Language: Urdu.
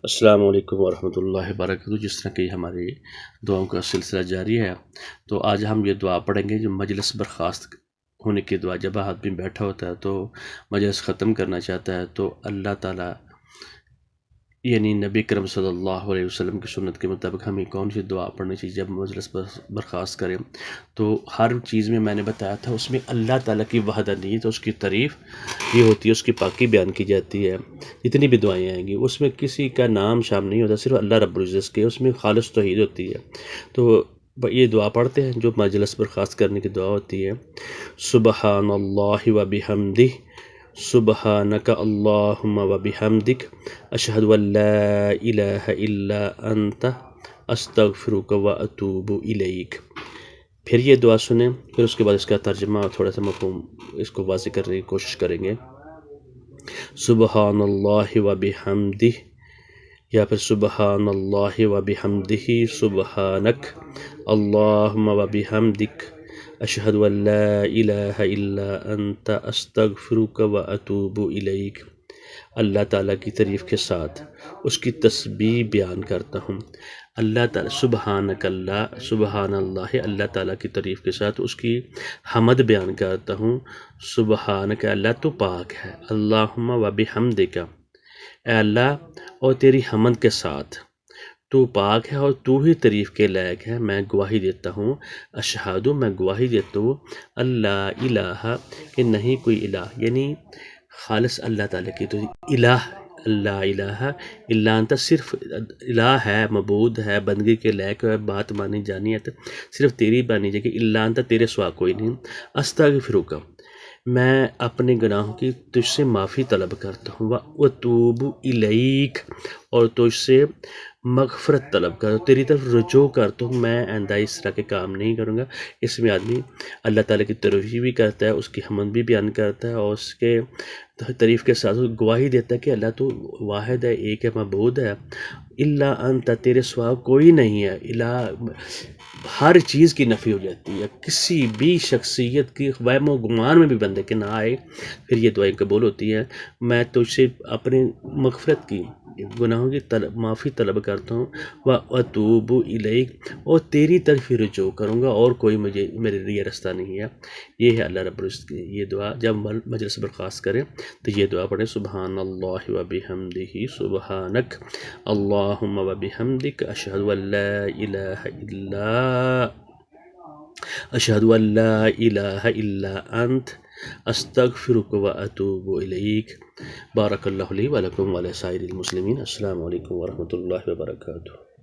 السلام علیکم ورحمۃ اللہ وبرکاتہ۔ جس طرح کہ ہماری دعاؤں کا سلسلہ جاری ہے، تو آج ہم یہ دعا پڑھیں گے جو مجلس برخاست ہونے کی دعا۔ جب آدمی بیٹھا ہوتا ہے تو مجلس ختم کرنا چاہتا ہے تو اللہ تعالیٰ یعنی نبی کرم صلی اللہ علیہ وسلم کی سنت کے مطابق ہمیں کون سی دعا پڑھنی چاہیے جب مجلس برخاست کریں؟ تو ہر چیز میں نے بتایا تھا اس میں اللہ تعالیٰ کی وحدانیت، اس کی تعریف یہ ہوتی ہے، اس کی پاکی بیان کی جاتی ہے۔ جتنی بھی دعائیں آئیں گی اس میں کسی کا نام شامل نہیں ہوتا، صرف اللہ رب العزت کے، اس میں خالص توحید ہوتی ہے۔ تو یہ دعا پڑھتے ہیں جو مجلس برخاست کرنے کی دعا ہوتی ہے۔ سبحان اللہ و بحمدہ، سبحانک اللہم و بحمدک، اشہد ان لا الہ الا انت، استغفرک و اتوب الیک۔ پھر یہ دعا سنیں، پھر اس کے بعد اس کا ترجمہ اور تھوڑا سا مفہوم اس کو واضح کرنے کی کوشش کریں گے۔ سبحان اللہ و بحمدہ، یا پھر سبحان اللہ و بحمدہ، سبحانک اللہم و بحمدک، اشہد ان لا الہ الا انت، استغفرک و اتوب الیک۔ اللہ تعالیٰ کی تعریف کے ساتھ اس کی تسبیح بیان کرتا ہوں۔ اللہ تعالیٰ سبحانک، سبحان اللہ، اللہ تعالیٰ کی تعریف کے ساتھ اس کی حمد بیان کرتا ہوں۔ سبحانک، اللہ تو پاک ہے، اللہم و بحمدک، اے اللہ اور تیری حمد کے ساتھ تو پاک ہے اور تو ہی تعریف کے لائق ہے، میں گواہی دیتا ہوں، اشہد، میں گواہی دیتا ہوں، اللہ الہ، کہ نہیں کوئی الہ، یعنی خالص اللہ تعالیٰ کی تو الہ، اللہ الہ الا انت، صرف الہ ہے، معبود ہے، بندگی کے لائق ہے، بات مانی جانی ہے تو صرف تیری بانی جائے کہ الا انت، تیرے سوا کوئی نہیں۔ استغفرک، میں اپنے گناہوں کی تجھ سے معافی طلب کرتا ہوں، واتوب الیک، اور تجھ سے مغفرت طلب کرتا ہوں، تیری طرف رجوع کرتا ہوں، میں آئندہ اس طرح کے کام نہیں کروں گا۔ اس میں آدمی اللہ تعالیٰ کی تعریف بھی کرتا ہے، اس کی حمد بھی بیان کرتا ہے، اور اس کے تعریف کے ساتھ گواہی دیتا ہے کہ اللہ تو واحد ہے، ایک ہے، معبود ہے، الا انت، تیرے سوا کوئی نہیں ہے۔ الہ، ہر چیز کی نفی ہو جاتی ہے، کسی بھی شخصیت کی وہم و گمان میں بھی بندے کے نہ آئے، پھر یہ دعائیں قبول ہوتی ہیں۔ میں تجھ سے اپنے مغفرت کی، گناہوں کی معافی طلب کرتا ہوں، واتوب الیک، اور تیری طرف ہی رجوع کروں گا، اور کوئی میرے لیے رستہ نہیں ہے۔ یہ ہے اللہ رب العزت کی یہ دعا۔ جب مجلس برخاست کریں تو یہ دعا پڑھیں، سبحان اللہ و بحمدہ، سبحانک اللہم و بحمدک، اشہد ان لا الہ الا انت، استغفرک و اتوب الیک۔ بارک اللہ لی و لکم و لسائر المسلمین۔ السلام علیکم ورحمۃ اللہ وبرکاتہ۔